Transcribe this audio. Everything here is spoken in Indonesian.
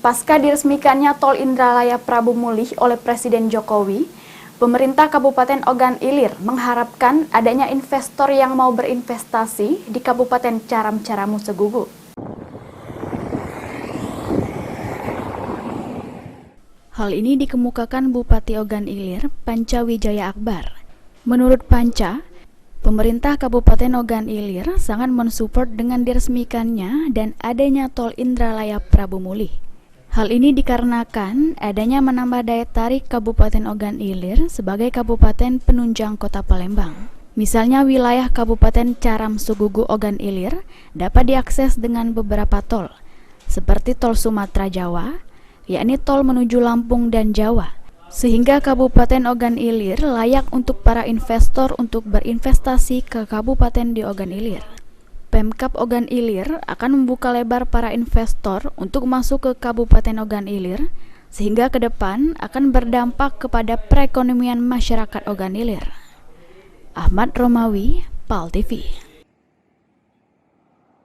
Pasca diresmikannya Tol Indralaya Prabu Mulih oleh Presiden Jokowi, pemerintah Kabupaten Ogan Ilir mengharapkan adanya investor yang mau berinvestasi di Kabupaten Caram-Caramu Segugu. Hal ini dikemukakan Bupati Ogan Ilir, Panca Wijaya Akbar. Menurut Panca, pemerintah Kabupaten Ogan Ilir sangat mensupport dengan diresmikannya dan adanya Tol Indralaya Prabu Mulih. Hal ini dikarenakan adanya menambah daya tarik Kabupaten Ogan Ilir sebagai kabupaten penunjang Kota Palembang. Misalnya wilayah Kabupaten Caram Segugu Ogan Ilir dapat diakses dengan beberapa tol, seperti Tol Sumatera Jawa, yakni tol menuju Lampung dan Jawa, sehingga Kabupaten Ogan Ilir layak untuk para investor untuk berinvestasi ke kabupaten di Ogan Ilir. Pemkab Ogan Ilir akan membuka lebar para investor untuk masuk ke Kabupaten Ogan Ilir, sehingga ke depan akan berdampak kepada perekonomian masyarakat Ogan Ilir. Ahmad Romawi, PAL TV.